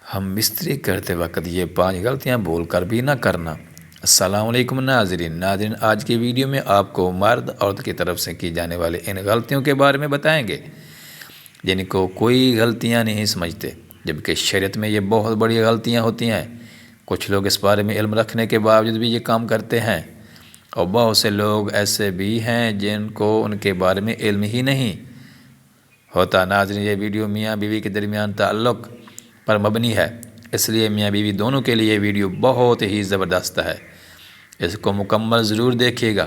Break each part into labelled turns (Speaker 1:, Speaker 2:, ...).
Speaker 1: ہم بستری کرتے وقت یہ 5 غلطیاں بھول کر بھی نہ کرنا۔ السلام علیکم ناظرین، آج کی ویڈیو میں آپ کو مرد عورت کی طرف سے کی جانے والے ان غلطیوں کے بارے میں بتائیں گے جن کو کوئی غلطیاں نہیں سمجھتے، جبکہ شریعت میں یہ بہت بڑی غلطیاں ہوتی ہیں۔ کچھ لوگ اس بارے میں علم رکھنے کے باوجود بھی یہ کام کرتے ہیں، اور بہت سے لوگ ایسے بھی ہیں جن کو ان کے بارے میں علم ہی نہیں ہوتا۔ ناظرین، یہ ویڈیو میاں بیوی کے درمیان تعلق پر مبنی ہے، اس لیے میاں بیوی دونوں کے لیے یہ ویڈیو بہت ہی زبردست ہے۔ اس کو مکمل ضرور دیکھیے گا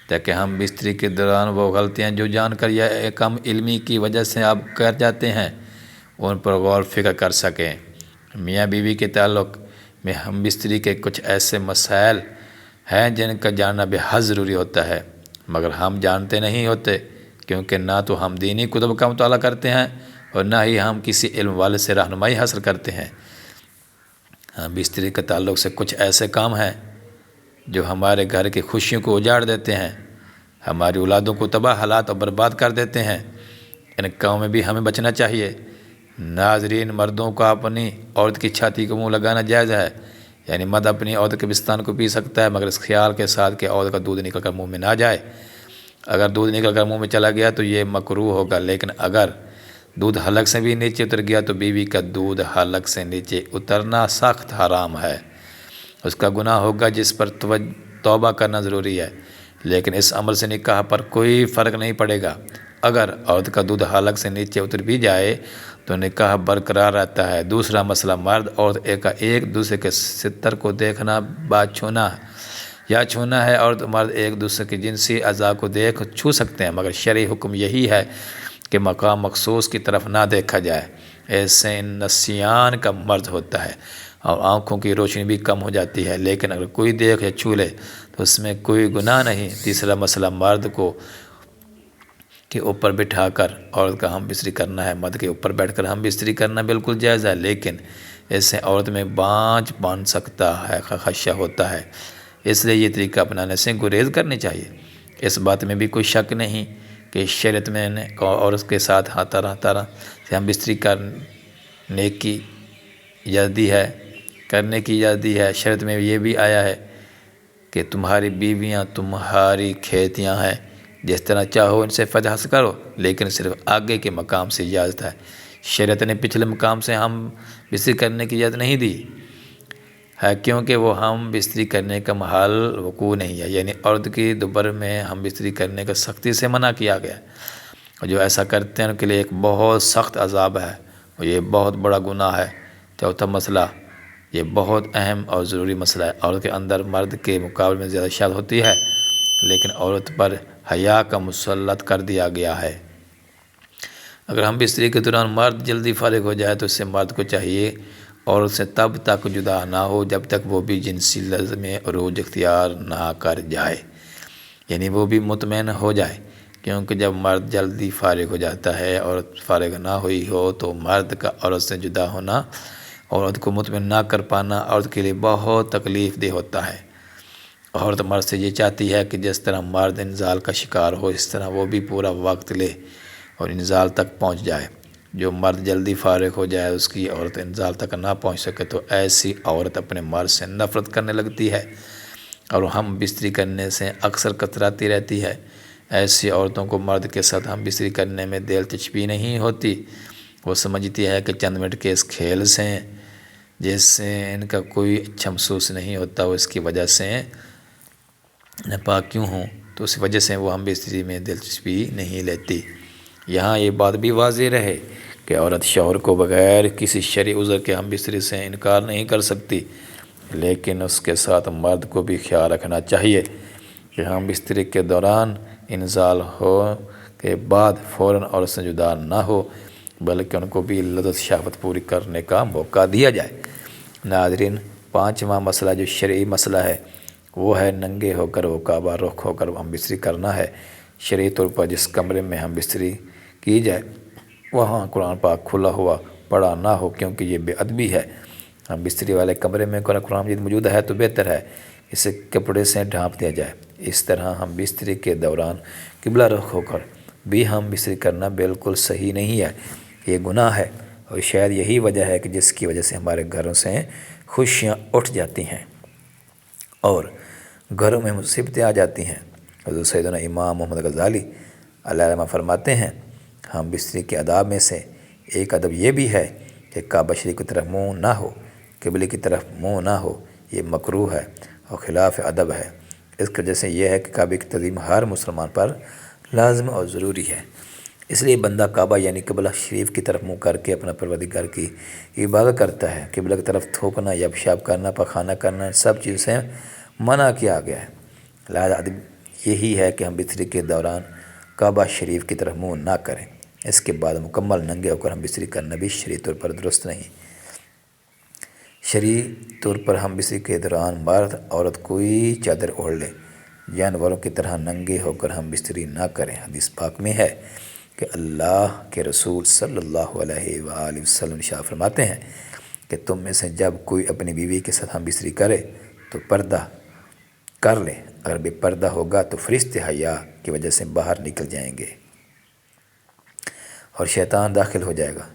Speaker 1: تاکہ ہم بستری کے دوران وہ غلطیاں جو جان کر یا کم علمی کی وجہ سے آپ کر جاتے ہیں ان پر غور و فکر کر سکیں۔ میاں بیوی کے تعلق میں ہم بستری کے کچھ ایسے مسائل ہیں جن کا جاننا بے حد ضروری ہوتا ہے، مگر ہم جانتے نہیں ہوتے، کیونکہ نہ تو ہم دینی کتب کا مطالعہ کرتے ہیں اور نہ ہی ہم کسی علم والے سے رہنمائی حاصل کرتے ہیں۔ بستری کے تعلق سے کچھ ایسے کام ہیں جو ہمارے گھر کی خوشیوں کو اجاڑ دیتے ہیں، ہماری اولادوں کو تباہ حالات اور برباد کر دیتے ہیں۔ ان کاموں میں بھی ہمیں بچنا چاہیے۔ ناظرین، مردوں کو اپنی عورت کی چھاتی کو منہ لگانا جائز ہے، یعنی مرد اپنی عورت کے بستان کو پی سکتا ہے، مگر اس خیال کے ساتھ کہ عورت کا دودھ نکل کر منہ میں نہ جائے۔ اگر دودھ نکل کر منہ میں چلا گیا تو یہ مکروہ ہوگا، لیکن اگر دودھ حلق سے بھی نیچے اتر گیا تو بیوی کا دودھ حلق سے نیچے اترنا سخت حرام ہے۔ اس کا گناہ ہوگا جس پر توبہ کرنا ضروری ہے، لیکن اس عمل سے نکاح پر کوئی فرق نہیں پڑے گا۔ اگر عورت کا دودھ حلق سے نیچے اتر بھی جائے تو نکاح برقرار رہتا ہے۔ دوسرا مسئلہ، مرد عورت ایک دوسرے کے ستر کو دیکھنا بات چھونا ہے۔ عورت مرد ایک دوسرے کے جنسی اعضاء کو چھو سکتے ہیں، مگر شرعی حکم یہی ہے کہ مقام مخصوص کی طرف نہ دیکھا جائے۔ ایسے نسیان کا مرض ہوتا ہے اور آنکھوں کی روشنی بھی کم ہو جاتی ہے، لیکن اگر کوئی دیکھ یا چھو لے تو اس میں کوئی گناہ نہیں۔ تیسرا مسئلہ، مرد کو کے اوپر بٹھا کر عورت کا ہم بستری کرنا ہے۔ مرد کے اوپر بیٹھ کر ہم بستری کرنا بالکل جائز ہے، لیکن اس سے عورت میں بانجھ بن سکتا ہے، خدشہ ہوتا ہے، اس لیے یہ طریقہ اپنانے سے گریز کرنی چاہیے۔ اس بات میں بھی کوئی شک نہیں کہ شریعت میں عورت کے ساتھ طرح طرح سے ہم بستری کرنے کی اجازت دی ہے۔ شریعت میں یہ بھی آیا ہے کہ تمہاری بیویاں تمہاری کھیتیاں ہیں، جس طرح چاہو ان سے فائدہ حاصل کرو، لیکن صرف آگے کے مقام سے اجازت ہے۔ شریعت نے پچھلے مقام سے ہم بستری کرنے کی اجازت نہیں دی ہے، کیونکہ وہ ہم بستری کرنے کا محل وقوع نہیں ہے، یعنی عورت کی دوبر میں ہم بستری کرنے کا سختی سے منع کیا گیا ہے، اور جو ایسا کرتے ہیں ان کے لیے ایک بہت سخت عذاب ہے، اور یہ بہت بڑا گناہ ہے۔ چوتھا مسئلہ، یہ بہت اہم اور ضروری مسئلہ ہے۔ عورت کے اندر مرد کے مقابلے میں زیادہ شاد ہوتی ہے، لیکن عورت پر حیا کا مسلط کر دیا گیا ہے۔ اگر ہم بستری کے دوران مرد جلدی فارغ ہو جائے تو اس سے مرد کو چاہیے عورت سے تب تک جدا نہ ہو جب تک وہ بھی جنسی لذت میں عروج اختیار نہ کر جائے، یعنی وہ بھی مطمئن ہو جائے، کیونکہ جب مرد جلدی فارغ ہو جاتا ہے، عورت فارغ نہ ہوئی ہو، تو مرد کا عورت سے جدا ہونا، عورت کو مطمئن نہ کر پانا عورت کے لیے بہت تکلیف دہ ہوتا ہے۔ عورت مرد سے یہ چاہتی ہے کہ جس طرح مرد انزال کا شکار ہو، اس طرح وہ بھی پورا وقت لے اور انزال تک پہنچ جائے۔ جو مرد جلدی فارغ ہو جائے، اس کی عورت انزال تک نہ پہنچ سکے، تو ایسی عورت اپنے مرد سے نفرت کرنے لگتی ہے اور ہم بستری کرنے سے اکثر کتراتی رہتی ہے۔ ایسی عورتوں کو مرد کے ساتھ ہم بستری کرنے میں دلچسپی نہیں ہوتی۔ وہ سمجھتی ہے کہ چند منٹ کے اس کھیل سے جس سے ان کا کوئی اچھا محسوس نہیں ہوتا، وہ اس کی وجہ سے ناپاک کیوں ہوں، تو اس وجہ سے وہ ہم بستری میں دلچسپی نہیں لیتی۔ یہاں یہ بات بھی واضح رہے کہ عورت شوہر کو بغیر کسی شرعی عذر کے ہم بستری سے انکار نہیں کر سکتی، لیکن اس کے ساتھ مرد کو بھی خیال رکھنا چاہیے کہ ہم بستری کے دوران انزال ہو کے بعد فوراً عورت سے جدا نہ ہو، بلکہ ان کو بھی لذت شہوت پوری کرنے کا موقع دیا جائے۔ ناظرین، 5واں مسئلہ جو شرعی مسئلہ ہے وہ ہے ننگے ہو کر کعبہ رخ ہو کر ہم بستری کرنا ہے۔ شرعی طور پر جس کمرے میں ہم بستری کی جائے وہاں قرآن پاک کھلا ہوا پڑا نہ ہو، کیونکہ یہ بے ادبی ہے۔ ہم بستری والے کمرے میں قرآن مجید موجود ہے تو بہتر ہے اسے کپڑے سے ڈھانپ دیا جائے۔ اس طرح ہم بستری کے دوران قبلہ رخ ہو کر بھی ہم بستری کرنا بالکل صحیح نہیں ہے، یہ گناہ ہے، اور شاید یہی وجہ ہے کہ جس کی وجہ سے ہمارے گھروں سے خوشیاں اٹھ جاتی ہیں اور گھروں میں مصیبتیں آ جاتی ہیں۔ حضرت سیدنا امام محمد غزالی علیہ رحمہ فرماتے ہیں، ہم بستری کے آداب میں سے ایک ادب یہ بھی ہے کہ کعبہ شریف کی طرف منہ نہ ہو، قبلے کی طرف منہ نہ ہو، یہ مکروہ ہے اور خلاف ادب ہے۔ اس کی وجہ سے یہ ہے کہ کعبے کی تعظیم ہر مسلمان پر لازم اور ضروری ہے۔ اس لیے بندہ کعبہ یعنی قبلہ شریف کی طرف منہ کر کے اپنا پروردگار کی عبادت کرتا ہے۔ قبلہ کی طرف تھوکنا یا پیشاب کرنا، پخانہ کرنا، سب چیزوں سے منع کیا گیا ہے۔ لہذا ادب یہی ہے کہ ہم بستری کے دوران کعبہ شریف کی طرف منہ نہ کریں۔ اس کے بعد مکمل ننگے ہو کر ہم بستری کرنا بھی شرعی طور پر درست نہیں۔ شرعی طور پر ہم بستری کے دوران مرد عورت کوئی چادر اوڑھ لے، جانوروں کی طرح ننگے ہو کر ہم بستری نہ کریں۔ حدیث پاک میں ہے کہ اللہ کے رسول صلی اللہ علیہ وآلہ وسلم ارشاد فرماتے ہیں کہ تم میں سے جب کوئی اپنی بیوی کے ساتھ ہم بستری کرے تو پردہ کر لے، اگر بے پردہ ہوگا تو فرشتے حیا کی وجہ سے باہر نکل جائیں گے اور شیطان داخل ہو جائے گا۔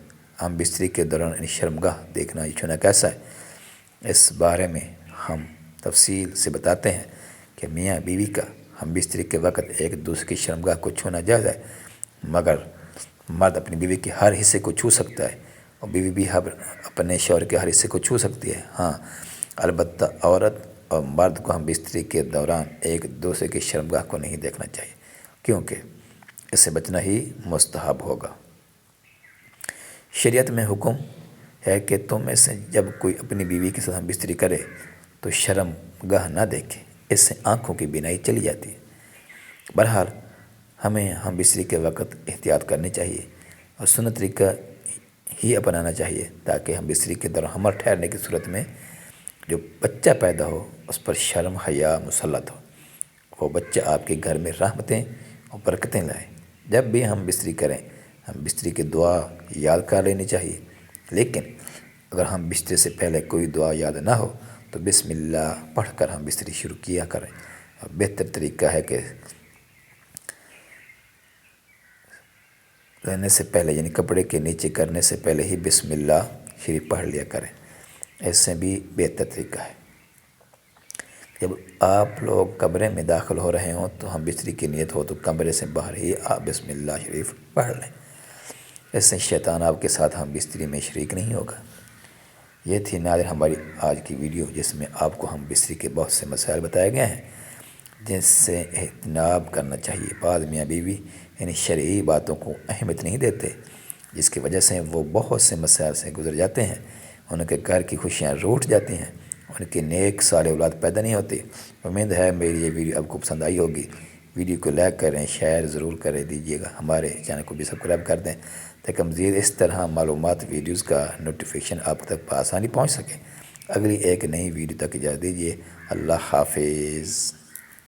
Speaker 1: ہم بستری کے دوران شرمگاہ دیکھنا یا چھونا کیسا ہے، اس بارے میں ہم تفصیل سے بتاتے ہیں کہ میاں بیوی کا ہم بستری کے وقت ایک دوسرے کی شرمگاہ کو چھونا جائز ہے، مگر مرد اپنی بیوی کے ہر حصے کو چھو سکتا ہے اور بیوی بھی اپنے شوہر کے ہر حصے کو چھو سکتی ہے۔ ہاں، البتہ عورت اور مرد کو ہم بستری کے دوران ایک دوسرے کی شرمگاہ کو نہیں دیکھنا چاہیے، کیونکہ اس سے بچنا ہی مستحب ہوگا۔ شریعت میں حکم ہے کہ تم میں سے جب کوئی اپنی بیوی کے ساتھ ہم بستری کرے تو شرمگاہ نہ دیکھے، اس سے آنکھوں کی بینائی چلی جاتی ہے۔ بہرحال ہمیں ہم بستری کے وقت احتیاط کرنی چاہیے اور سنت طریقہ ہی اپنانا چاہیے تاکہ ہم بستری کے دوران ہمارے ٹھہرنے کی صورت میں جو بچہ پیدا ہو اس پر شرم حیا مسلط ہو، وہ بچہ آپ کے گھر میں رحمتیں اور برکتیں لائے۔ جب بھی ہم بستری کریں ہم بستری کی دعا یاد کر لینی چاہیے، لیکن اگر ہم بستری سے پہلے کوئی دعا یاد نہ ہو تو بسم اللہ پڑھ کر ہم بستری شروع کیا کریں۔ اور بہتر طریقہ ہے کہ لینے سے پہلے یعنی کپڑے کے نیچے کرنے سے پہلے ہی بسم اللہ شریف پڑھ لیا کریں، اس سے بھی بہتر طریقہ ہے۔ جب آپ لوگ کمرے میں داخل ہو رہے ہوں تو ہم بستری کی نیت ہو تو کمرے سے باہر ہی آپ بسم اللہ شریف پڑھ لیں، اس سے شیطان آپ کے ساتھ ہم بستری میں شریک نہیں ہوگا۔ یہ تھی ناظرین ہماری آج کی ویڈیو، جس میں آپ کو ہم بستری کے بہت سے مسائل بتائے گئے ہیں جن سے اجتناب کرنا چاہیے۔ بعض میاں بیوی یعنی شرعی باتوں کو اہمیت نہیں دیتے، جس کی وجہ سے وہ بہت سے مسائل سے گزر جاتے ہیں، ان کے گھر کی خوشیاں روٹ جاتی ہیں، ان کی نیک صالح اولاد پیدا نہیں ہوتی۔ امید ہے میری یہ ویڈیو آپ کو پسند آئی ہوگی۔ ویڈیو کو لائک کریں، شیئر ضرور کر دیجیے گا، ہمارے چینل کو بھی سبسکرائب کر دیں تاکہ مزید اس طرح معلومات ویڈیوز کا نوٹیفیکیشن آپ تک بآسانی پہنچ سکے۔ اگلی ایک نئی ویڈیو تک اجازت دیجیے۔ اللہ حافظ۔